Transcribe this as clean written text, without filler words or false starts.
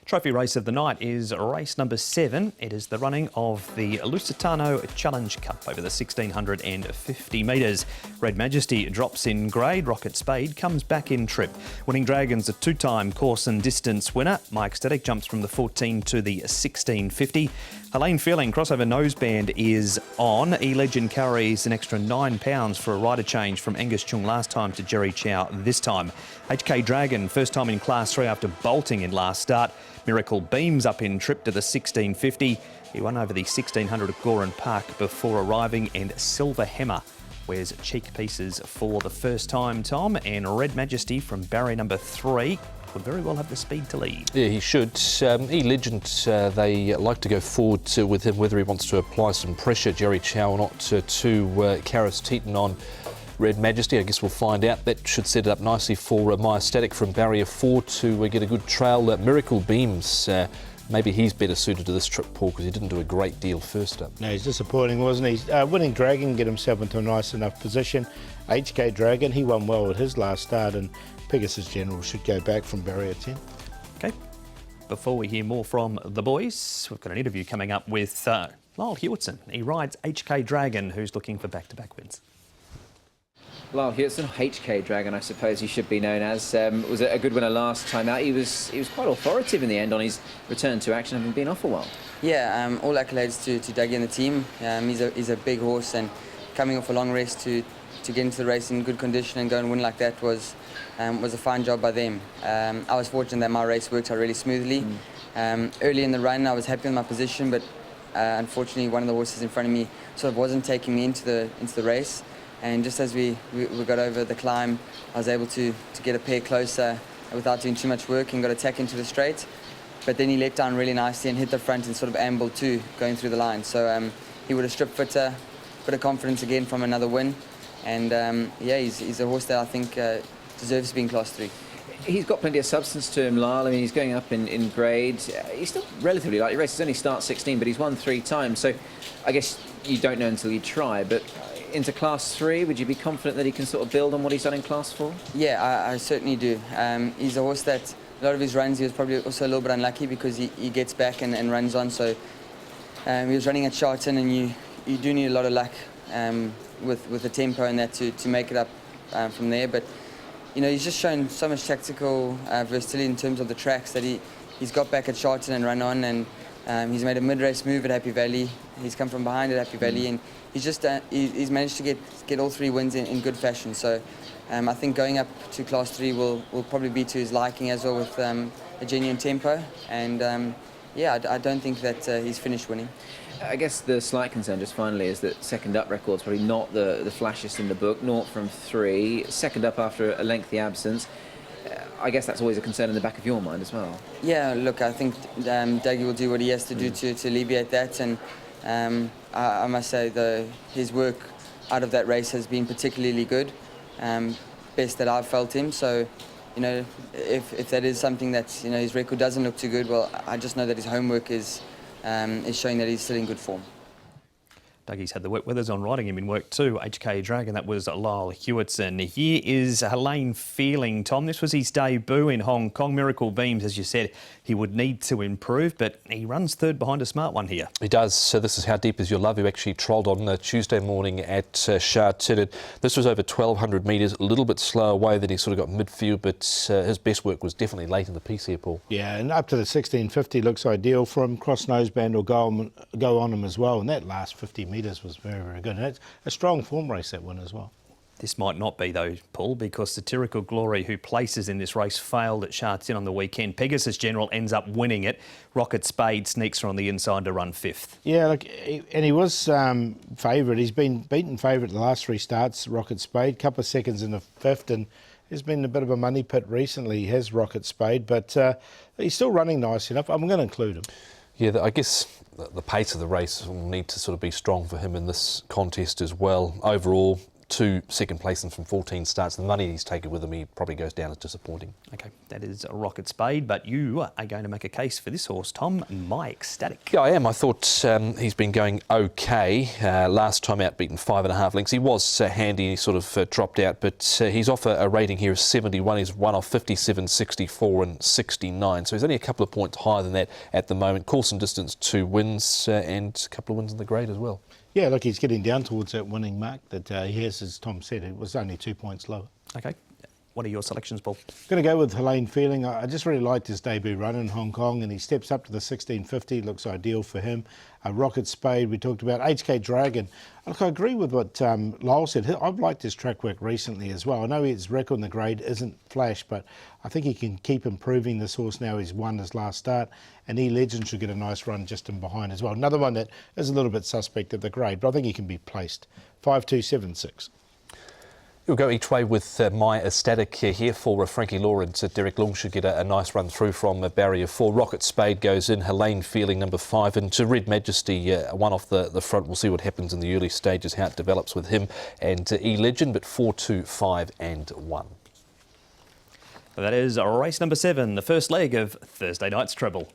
Trophy race of the night is race number 7. It is the running of the Lusitano Challenge Cup over the 1650 metres. Red Majesty drops in grade. Rocket Spade comes back in trip. Winning Dragon's a two-time course and distance winner. Mike Static jumps from the 14 to the 1650. Helene Feeling crossover noseband is on. E-Legend carries an extra £9 for a rider change from Angus Chung last time to Jerry Chow this time. HK Dragon, first time in Class 3 after bolting in last start. Miracle Beams up in trip to the 1650. He won over the 1600 at Goran Park before arriving, and Silver Hammer wears cheek pieces for the first time, Tom, and Red Majesty from barrier number 3 could very well have the speed to lead. Yeah, he should. E-Legend, they like to go forward with him, whether he wants to apply some pressure, Jerry Chow, or not, to Karis Teton on Red Majesty. I guess we'll find out. That should set it up nicely for Maya Static from barrier 4 to get a good trail. Miracle Beams, maybe he's better suited to this trip, Paul, because he didn't do a great deal first up. No, he's disappointing, wasn't he? Winning Dragon get himself into a nice enough position. HK Dragon, he won well at his last start, and Pegasus General should go back from barrier 10. Okay, before we hear more from the boys, we've got an interview coming up with Lyle Hewitson. He rides HK Dragon, who's looking for back-to-back wins. Lyle Hewitson, HK Dragon, I suppose he should be known as, was a good winner last time out. He was quite authoritative in the end on his return to action, having been off a while. Yeah, all accolades to Dougie and the team. He's a big horse, and coming off a long rest to get into the race in good condition and go and win like that was a fine job by them. I was fortunate that my race worked out really smoothly. Early in the run, I was happy with my position, but unfortunately, one of the horses in front of me sort of wasn't taking me into the race. And just as we got over the climb, I was able to get a pair closer without doing too much work and got a tack into the straight. But then he let down really nicely and hit the front and sort of ambled too, going through the line. So he would have stripped fitter, bit of confidence again from another win. And yeah, he's a horse that I think deserves to be in Class 3. He's got plenty of substance to him, Lyle. I mean, he's going up in grade. He's still relatively lightly raced. He's only started 16, but he's won 3 times. So I guess you don't know until you try. But into Class 3, would you be confident that he can sort of build on what he's done in Class 4? Yeah, I certainly do. He's a horse that a lot of his runs, he was probably also a little bit unlucky because he gets back and runs on. So he was running at Sharton, and you do need a lot of luck with the tempo and that to make it up from there. But you know, he's just shown so much tactical versatility in terms of the tracks that he's got back at Sharton and run on, and he's made a mid-race move at Happy Valley. He's come from behind at Happy Valley, and he's just he's managed to get all 3 wins in good fashion. So I think going up to Class 3 will probably be to his liking as well, with a genuine tempo. And yeah, I don't think that he's finished winning. I guess the slight concern, just finally, is that second up record's probably not the flashiest in the book. 0 from 3, second up after a lengthy absence. I guess that's always a concern in the back of your mind as well. Yeah, look, I think Dougie will do what he has to do to alleviate that, and I must say his work out of that race has been particularly good, best that I've felt him. So, you know, if that is something that, you know, his record doesn't look too good, well, I just know that his homework is showing that he's still in good form. Dougie's had the wet weathers on riding him in work too. HK Dragon, that was Lyle Hewitson. Here is Helene Feeling, Tom. This was his debut in Hong Kong. Miracle Beams, as you said, he would need to improve, but he runs third behind a smart one here. He does. So this is How Deep Is Your Love, who actually trolled on Tuesday morning at Sha Tin. This was over 1,200 metres, a little bit slower away than he sort of got midfield, but his best work was definitely late in the piece here, Paul. Yeah, and up to the 1650 looks ideal for him. Cross noseband will go on him as well, and that last 50 metres was very, very good. And it's a strong form race, that one as well. This might not be though, Paul, because Satirical Glory, who places in this race, failed at Sha Tin on the weekend. Pegasus General ends up winning it. Rocket Spade sneaks her on the inside to run 5th. Yeah, look, and he was favourite. He's been beaten favourite the last 3 starts, Rocket Spade, couple of seconds in the 5th, and there's been a bit of a money pit recently, he has Rocket Spade, but he's still running nice enough. I'm going to include him. Yeah, I guess the pace of the race will need to sort of be strong for him in this contest as well. Overall, 2 second placements from 14 starts. The money he's taken with him, he probably goes down as disappointing. Okay, that is a Rocket Spade, but you are going to make a case for this horse, Tom. My Ecstatic. Yeah, I am. I thought he's been going okay. Last time out, beaten 5.5 lengths. He was handy, he sort of dropped out, but he's off a rating here of 71. He's won off 57, 64 and 69. So he's only a couple of points higher than that at the moment. Course and distance, 2 wins and a couple of wins in the grade as well. Yeah, look, he's getting down towards that winning mark that he has, as Tom said. It was only 2 points lower. Okay. What are your selections, Paul? Going to go with Helene Feeling. I just really liked his debut run in Hong Kong, and he steps up to the 1650. Looks ideal for him. Rocket Spade, we talked about. HK Dragon. Look, I agree with what Lyle said. I've liked his track work recently as well. I know his record in the grade isn't flash, but I think he can keep improving this horse now. He's won his last start, and E-Legend should get a nice run just in behind as well. Another one that is a little bit suspect of the grade, but I think he can be placed. 5-2-7-6. We'll go each way with My Ecstatic here for Frankie Law and Derek Long should get a nice run through from barrier 4. Rocket Spade goes in, Helene Feeling number 5, and to Red Majesty one off the front. We'll see what happens in the early stages, how it develops with him and E-Legend, but 4, 2, 5 and 1. That is race number 7, the first leg of Thursday night's treble.